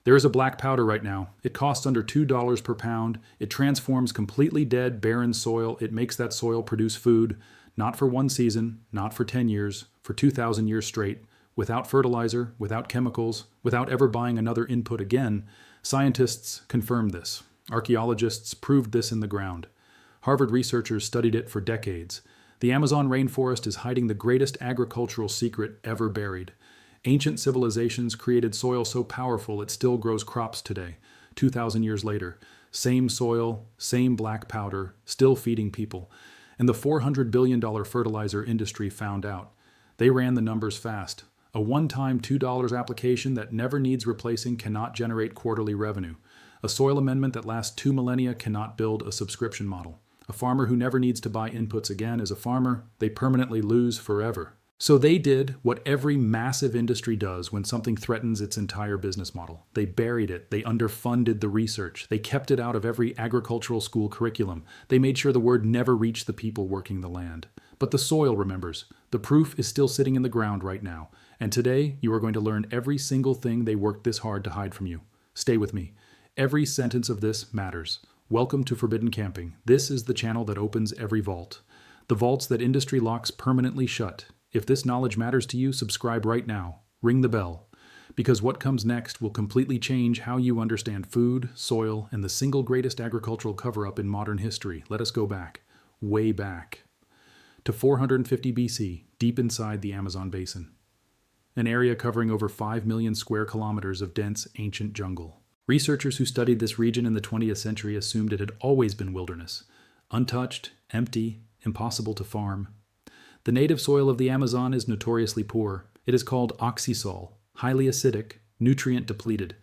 There is a black powder right now. It costs under $2 per pound. It transforms completely dead, barren soil. It makes that soil produce food, not for one season, not for 10 years, for 2,000 years straight, without fertilizer, without chemicals, without ever buying another input again. Scientists confirm this. Archaeologists proved this in the ground. Harvard researchers studied it for decades. The Amazon rainforest is hiding the greatest agricultural secret ever buried. Ancient civilizations created soil so powerful it still grows crops today, 2,000 years later. Same soil, same black powder, still feeding people. And the $400 billion fertilizer industry found out. They ran the numbers fast. A one-time $2 application that never needs replacing cannot generate quarterly revenue. A soil amendment that lasts 2 millennia cannot build a subscription model. A farmer who never needs to buy inputs again is a farmer. They permanently lose forever. So they did what every massive industry does when something threatens its entire business model. They buried it. They underfunded the research. They kept it out of every agricultural school curriculum. They made sure the word never reached the people working the land. But the soil remembers. The proof is still sitting in the ground right now. And today, you are going to learn every single thing they worked this hard to hide from you. Stay with me. Every sentence of this matters. Welcome to Forbidden Camping. This is the channel that opens every vault. The vaults that industry locks permanently shut. If this knowledge matters to you, subscribe right now. Ring the bell. Because what comes next will completely change how you understand food, soil, and the single greatest agricultural cover-up in modern history. Let us go back, way back, to 450 BC, deep inside the Amazon basin. An area covering over 5 million square kilometers of dense, ancient jungle. Researchers who studied this region in the 20th century assumed it had always been wilderness. Untouched, empty, impossible to farm. The native soil of the Amazon is notoriously poor. It is called oxysol, highly acidic, nutrient depleted.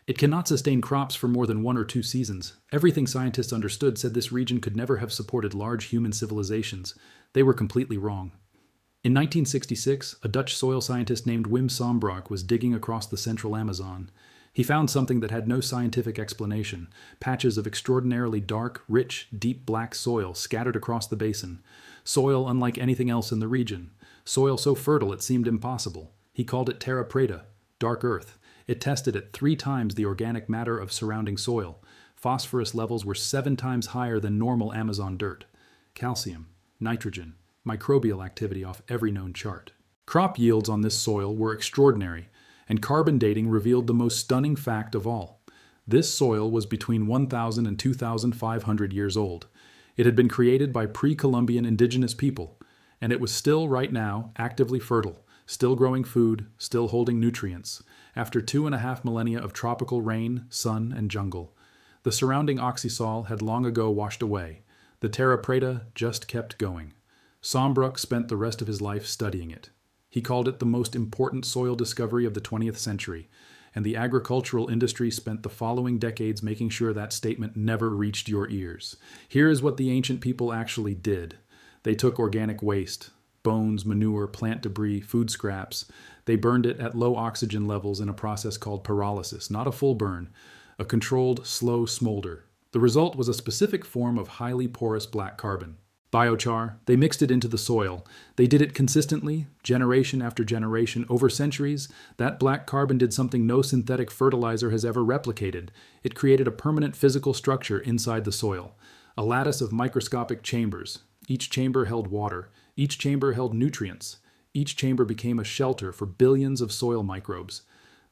It cannot sustain crops for more than 1 or 2 seasons. Everything scientists understood said this region could never have supported large human civilizations. They were completely wrong. In 1966, a Dutch soil scientist named Wim Sombroek was digging across the central Amazon. He found something that had no scientific explanation, patches of extraordinarily dark, rich, deep black soil scattered across the basin. Soil unlike anything else in the region. Soil so fertile it seemed impossible. He called it Terra Preta, dark earth. It tested at 3 times the organic matter of surrounding soil. Phosphorus levels were 7 times higher than normal Amazon dirt. Calcium, nitrogen, microbial activity off every known chart. Crop yields on this soil were extraordinary, and carbon dating revealed the most stunning fact of all. This soil was between 1,000 and 2,500 years old. It had been created by pre-Columbian indigenous people, and it was still, right now, actively fertile, still growing food, still holding nutrients, after 2.5 millennia of tropical rain, sun, and jungle. The surrounding oxysol had long ago washed away. The Terra Preta just kept going. Sombroek spent the rest of his life studying it. He called it the most important soil discovery of the 20th century, and the agricultural industry spent the following decades making sure that statement never reached your ears. Here is what the ancient people actually did. They took organic waste, bones, manure, plant debris, food scraps. They burned it at low oxygen levels in a process called pyrolysis, not a full burn, a controlled, slow smolder. The result was a specific form of highly porous black carbon. Biochar, they mixed it into the soil. They did it consistently, generation after generation, over centuries. That black carbon did something no synthetic fertilizer has ever replicated. It created a permanent physical structure inside the soil, a lattice of microscopic chambers. Each chamber held water. Each chamber held nutrients. Each chamber became a shelter for billions of soil microbes.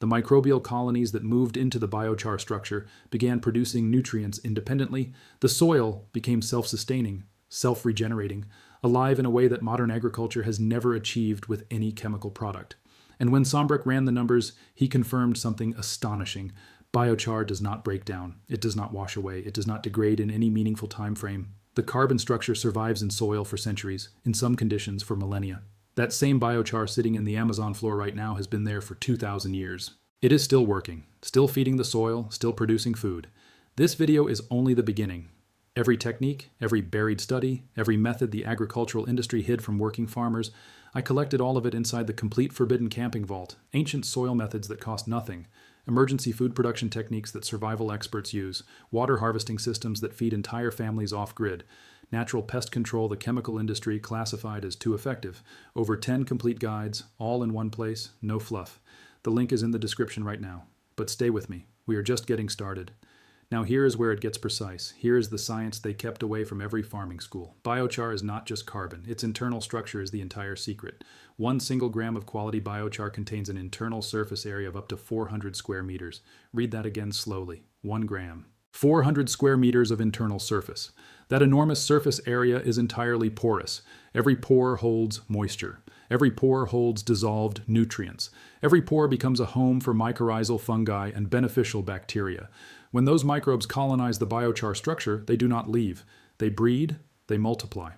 The microbial colonies that moved into the biochar structure began producing nutrients independently. The soil became self-sustaining, self-regenerating, alive in a way that modern agriculture has never achieved with any chemical product. And when Sombroek ran the numbers, he confirmed something astonishing. Biochar does not break down. It does not wash away. It does not degrade in any meaningful time frame. The carbon structure survives in soil for centuries, in some conditions for millennia. That same biochar sitting in the Amazon floor right now has been there for 2,000 years. It is still working, still feeding the soil, still producing food. This video is only the beginning. Every technique, every buried study, every method the agricultural industry hid from working farmers, I collected all of it inside the complete Forbidden Camping Vault. Ancient soil methods that cost nothing, emergency food production techniques that survival experts use, water harvesting systems that feed entire families off-grid, natural pest control the chemical industry classified as too effective, over 10 complete guides, all in one place, no fluff. The link is in the description right now. But stay with me. We are just getting started. Now here is where it gets precise. Here is the science they kept away from every farming school. Biochar is not just carbon. Its internal structure is the entire secret. 1 single gram of quality biochar contains an internal surface area of up to 400 square meters. Read that again slowly. 1 gram. 400 square meters of internal surface. That enormous surface area is entirely porous. Every pore holds moisture. Every pore holds dissolved nutrients. Every pore becomes a home for mycorrhizal fungi and beneficial bacteria. When those microbes colonize the biochar structure, they do not leave. They breed, they multiply.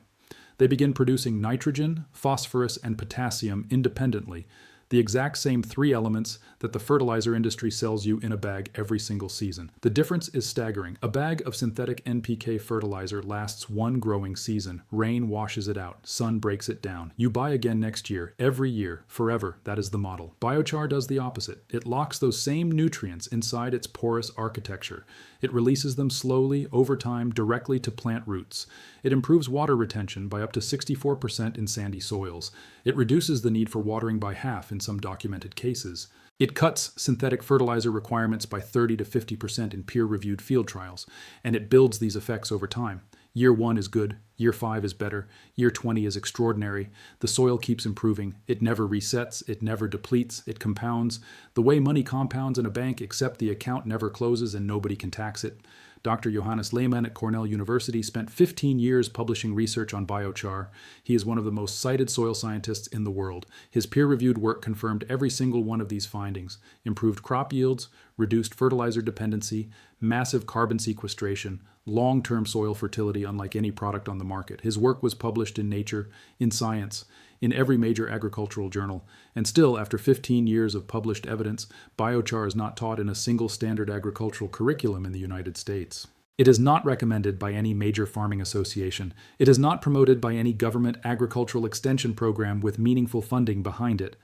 They begin producing nitrogen, phosphorus, and potassium independently, the exact same 3 elements that the fertilizer industry sells you in a bag every single season. The difference is staggering. A bag of synthetic NPK fertilizer lasts 1 growing season. Rain washes it out. Sun breaks it down. You buy again next year, every year, forever. That is the model. Biochar does the opposite. It locks those same nutrients inside its porous architecture. It releases them slowly, over time, directly to plant roots. It improves water retention by up to 64% in sandy soils. It reduces the need for watering by half in some documented cases. It cuts synthetic fertilizer requirements by 30 to 50% in peer-reviewed field trials, and it builds these effects over time. Year 1 is good, year 5 is better, year 20 is extraordinary. The soil keeps improving. It never resets, it never depletes, it compounds. The way money compounds in a bank, except the account never closes and nobody can tax it. Dr. Johannes Lehmann at Cornell University spent 15 years publishing research on biochar. He is one of the most cited soil scientists in the world. His peer-reviewed work confirmed every single one of these findings: improved crop yields, reduced fertilizer dependency, massive carbon sequestration, long-term soil fertility unlike any product on the market. His work was published in Nature, in Science, in every major agricultural journal, and still, after 15 years of published evidence, biochar is not taught in a single standard agricultural curriculum in the United States. It is not recommended by any major farming association. It is not promoted by any government agricultural extension program with meaningful funding behind it.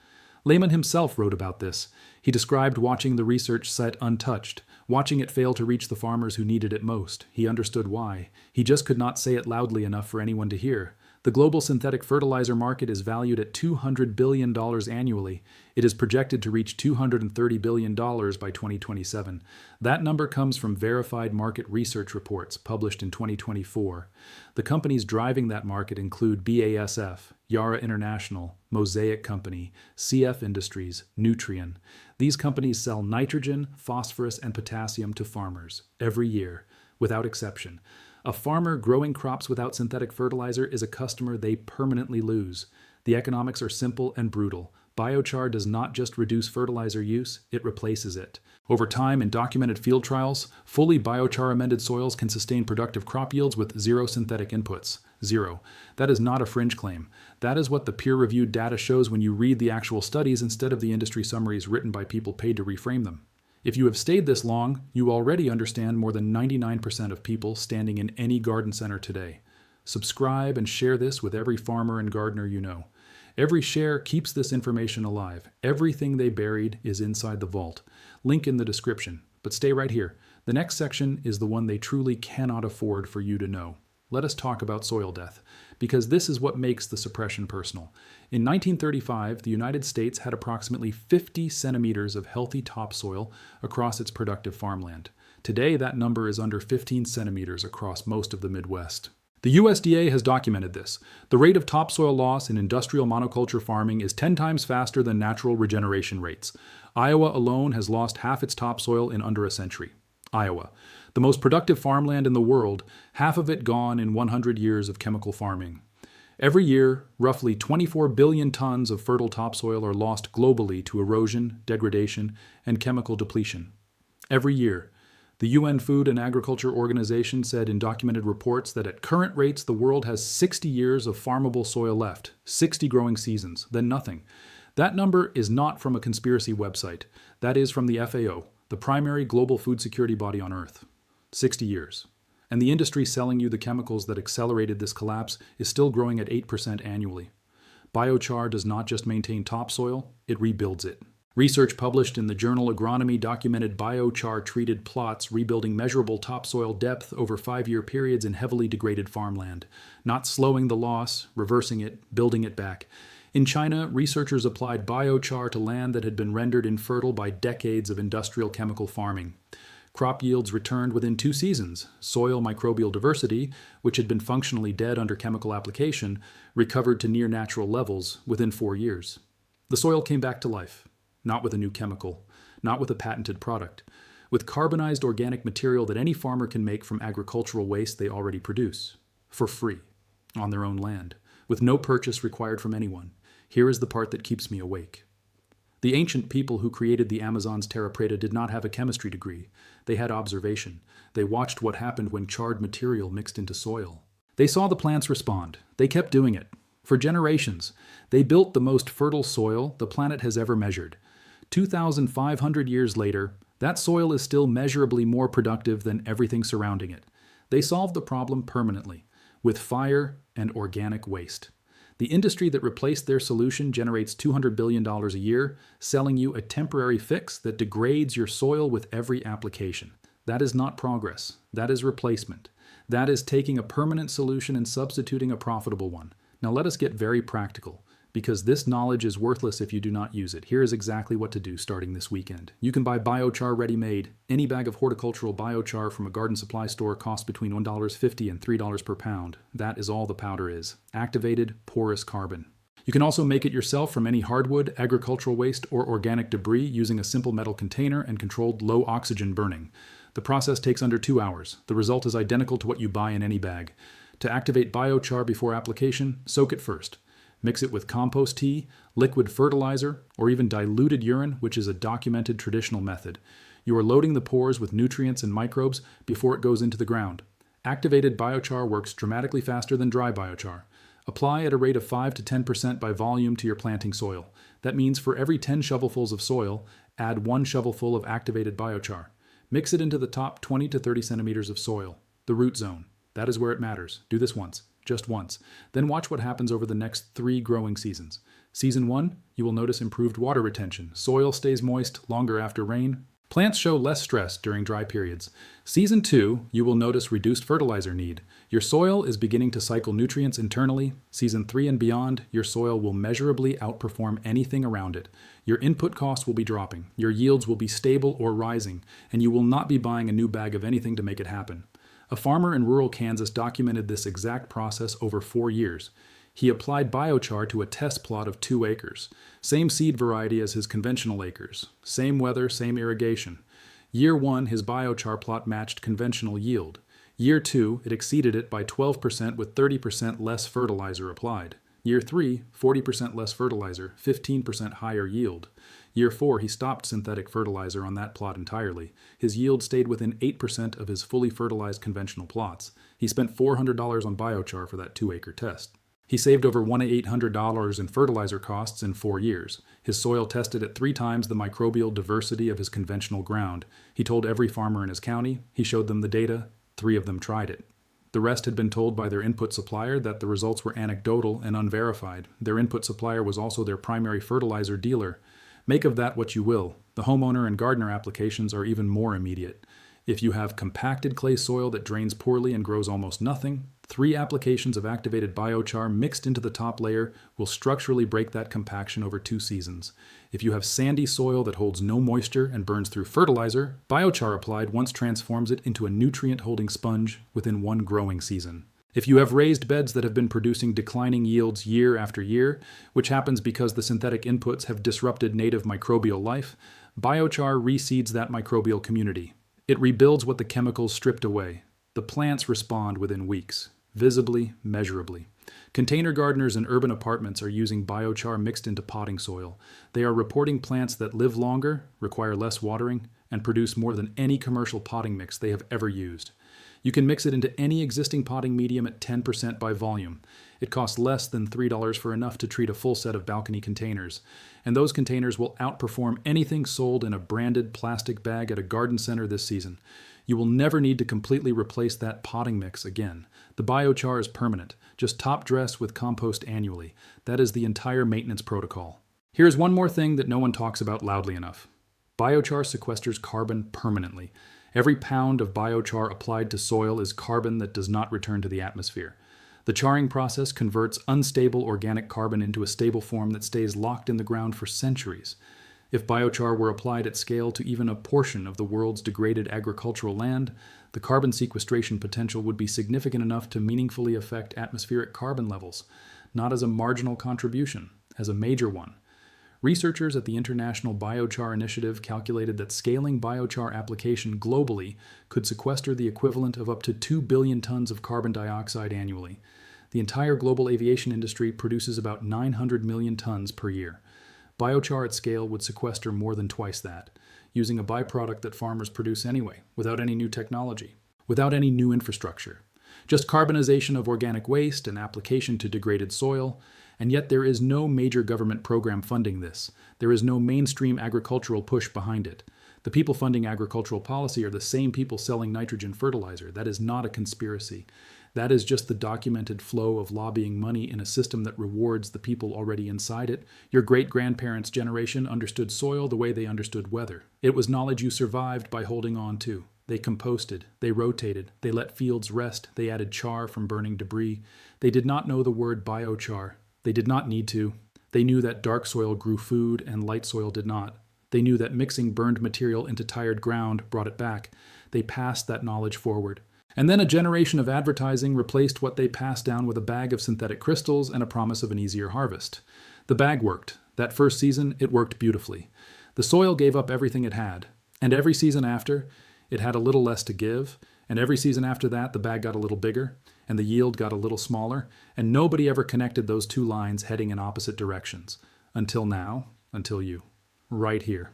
Lehmann himself wrote about this. He described watching the research set untouched, watching it fail to reach the farmers who needed it most. He understood why. He just could not say it loudly enough for anyone to hear. The global synthetic fertilizer market is valued at $200 billion annually. It is projected to reach $230 billion by 2027. That number comes from verified market research reports published in 2024. The companies driving that market include BASF, Yara International, Mosaic Company, CF Industries, Nutrien. These companies sell nitrogen, phosphorus, and potassium to farmers every year, without exception. A farmer growing crops without synthetic fertilizer is a customer they permanently lose. The economics are simple and brutal. Biochar does not just reduce fertilizer use, it replaces it. Over time, in documented field trials, fully biochar-amended soils can sustain productive crop yields with 0 synthetic inputs. 0. That is not a fringe claim. That is what the peer-reviewed data shows when you read the actual studies instead of the industry summaries written by people paid to reframe them. If you have stayed this long, you already understand more than 99% of people standing in any garden center today. Subscribe and share this with every farmer and gardener you know. Every share keeps this information alive. Everything they buried is inside the vault. Link in the description. But stay right here. The next section is the one they truly cannot afford for you to know. Let us talk about soil death, because this is what makes the suppression personal. In 1935, the United States had approximately 50 centimeters of healthy topsoil across its productive farmland. Today, that number is under 15 centimeters across most of the Midwest. The USDA has documented this. The rate of topsoil loss in industrial monoculture farming is 10 times faster than natural regeneration rates. Iowa alone has lost half its topsoil in under a century. Iowa, the most productive farmland in the world, half of it gone in 100 years of chemical farming. Every year, roughly 24 billion tons of fertile topsoil are lost globally to erosion, degradation, and chemical depletion. Every year. The UN Food and Agriculture Organization said in documented reports that at current rates the world has 60 years of farmable soil left, 60 growing seasons, then nothing. That number is not from a conspiracy website. That is from the FAO, the primary global food security body on Earth. 60 years. And the industry selling you the chemicals that accelerated this collapse is still growing at 8% annually. Biochar does not just maintain topsoil, it rebuilds it. Research published in the journal Agronomy documented biochar-treated plots rebuilding measurable topsoil depth over 5-year periods in heavily degraded farmland, not slowing the loss, reversing it, building it back. In China, researchers applied biochar to land that had been rendered infertile by decades of industrial chemical farming. Crop yields returned within 2 seasons. Soil microbial diversity, which had been functionally dead under chemical application, recovered to near natural levels within 4 years. The soil came back to life, not with a new chemical, not with a patented product, with carbonized organic material that any farmer can make from agricultural waste they already produce, for free, on their own land, with no purchase required from anyone. Here is the part that keeps me awake. The ancient people who created the Amazon's Terra Preta did not have a chemistry degree. They had observation. They watched what happened when charred material mixed into soil. They saw the plants respond. They kept doing it. For generations, they built the most fertile soil the planet has ever measured. 2,500 years later, that soil is still measurably more productive than everything surrounding it. They solved the problem permanently, with fire and organic waste. The industry that replaced their solution generates $200 billion a year, selling you a temporary fix that degrades your soil with every application. That is not progress. That is replacement. That is taking a permanent solution and substituting a profitable one. Now let us get very practical, because this knowledge is worthless if you do not use it. Here is exactly what to do starting this weekend. You can buy biochar ready-made. Any bag of horticultural biochar from a garden supply store costs between $1.50 and $3 per pound. That is all the powder is. Activated, porous carbon. You can also make it yourself from any hardwood, agricultural waste, or organic debris using a simple metal container and controlled low oxygen burning. The process takes under 2 hours. The result is identical to what you buy in any bag. To activate biochar before application, soak it first. Mix it with compost tea, liquid fertilizer, or even diluted urine, which is a documented traditional method. You are loading the pores with nutrients and microbes before it goes into the ground. Activated biochar works dramatically faster than dry biochar. Apply at a rate of 5 to 10% by volume to your planting soil. That means for every 10 shovelfuls of soil, add 1 shovelful of activated biochar. Mix it into the top 20 to 30 centimeters of soil, the root zone. That is where it matters. Do this once. Just once. Then watch what happens over the next 3 growing seasons. Season 1, you will notice improved water retention. Soil stays moist longer after rain. Plants show less stress during dry periods. Season 2, you will notice reduced fertilizer need. Your soil is beginning to cycle nutrients internally. Season 3 and beyond, your soil will measurably outperform anything around it. Your input costs will be dropping. Your yields will be stable or rising, and you will not be buying a new bag of anything to make it happen. A farmer in rural Kansas documented this exact process over 4 years. He applied biochar to a test plot of 2 acres. Same seed variety as his conventional acres. Same weather, same irrigation. Year 1, his biochar plot matched conventional yield. Year 2, it exceeded it by 12% with 30% less fertilizer applied. Year 3, 40% less fertilizer, 15% higher yield. Year 4, he stopped synthetic fertilizer on that plot entirely. His yield stayed within 8% of his fully fertilized conventional plots. He spent $400 on biochar for that 2-acre test. He saved over $1,800 in fertilizer costs in 4 years. His soil tested at 3 times the microbial diversity of his conventional ground. He told every farmer in his county. He showed them the data. 3 of them tried it. The rest had been told by their input supplier that the results were anecdotal and unverified. Their input supplier was also their primary fertilizer dealer. Make of that what you will. The homeowner and gardener applications are even more immediate. If you have compacted clay soil that drains poorly and grows almost nothing, 3 applications of activated biochar mixed into the top layer will structurally break that compaction over 2 seasons. If you have sandy soil that holds no moisture and burns through fertilizer, biochar applied once transforms it into a nutrient-holding sponge within 1 growing season. If you have raised beds that have been producing declining yields year after year, which happens because the synthetic inputs have disrupted native microbial life, biochar reseeds that microbial community. It rebuilds what the chemicals stripped away. The plants respond within weeks, visibly, measurably. Container gardeners in urban apartments are using biochar mixed into potting soil. They are reporting plants that live longer, require less watering, and produce more than any commercial potting mix they have ever used. You can mix it into any existing potting medium at 10% by volume. It costs less than $3 for enough to treat a full set of balcony containers. And those containers will outperform anything sold in a branded plastic bag at a garden center this season. You will never need to completely replace that potting mix again. The biochar is permanent. Just top dress with compost annually. That is the entire maintenance protocol. Here's one more thing that no one talks about loudly enough. Biochar sequesters carbon permanently. Every pound of biochar applied to soil is carbon that does not return to the atmosphere. The charring process converts unstable organic carbon into a stable form that stays locked in the ground for centuries. If biochar were applied at scale to even a portion of the world's degraded agricultural land, the carbon sequestration potential would be significant enough to meaningfully affect atmospheric carbon levels, not as a marginal contribution, as a major one. Researchers at the International Biochar Initiative calculated that scaling biochar application globally could sequester the equivalent of up to 2 billion tons of carbon dioxide annually. The entire global aviation industry produces about 900 million tons per year. Biochar at scale would sequester more than twice that, using a byproduct that farmers produce anyway, without any new technology, without any new infrastructure. Just carbonization of organic waste and application to degraded soil, and yet there is no major government program funding this. There is no mainstream agricultural push behind it. The people funding agricultural policy are the same people selling nitrogen fertilizer. That is not a conspiracy. That is just the documented flow of lobbying money in a system that rewards the people already inside it. Your great-grandparents' generation understood soil the way they understood weather. It was knowledge you survived by holding on to. They composted, they rotated, they let fields rest, they added char from burning debris. They did not know the word biochar. They did not need to. They knew that dark soil grew food and light soil did not. They knew that mixing burned material into tired ground brought it back. They passed that knowledge forward. And then a generation of advertising replaced what they passed down with a bag of synthetic crystals and a promise of an easier harvest. The bag worked. That first season, it worked beautifully. The soil gave up everything it had. And every season after, it had a little less to give. And every season after that, the bag got a little bigger, and the yield got a little smaller, and nobody ever connected those two lines heading in opposite directions. Until now, until you. Right here.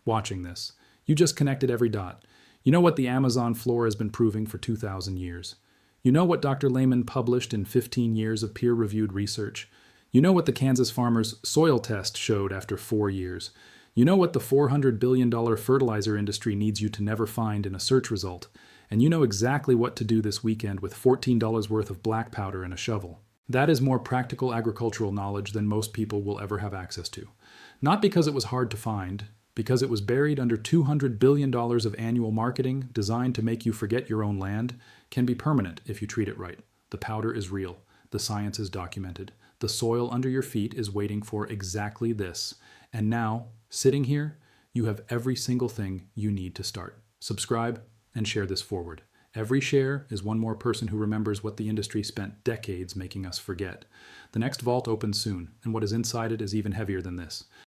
Watching this. You just connected every dot. You know what the Amazon floor has been proving for 2,000 years. You know what Dr. Lehman published in 15 years of peer-reviewed research. You know what the Kansas farmers' soil test showed after 4 years. You know what the $400 billion fertilizer industry needs you to never find in a search result. And you know exactly what to do this weekend with $14 worth of black powder and a shovel. That is more practical agricultural knowledge than most people will ever have access to. Not because it was hard to find, because it was buried under $200 billion of annual marketing designed to make you forget your own land, can be permanent if you treat it right. The powder is real. The science is documented. The soil under your feet is waiting for exactly this. And now, sitting here, you have every single thing you need to start. Subscribe and share this forward. Every share is one more person who remembers what the industry spent decades making us forget. The next vault opens soon, and what is inside it is even heavier than this.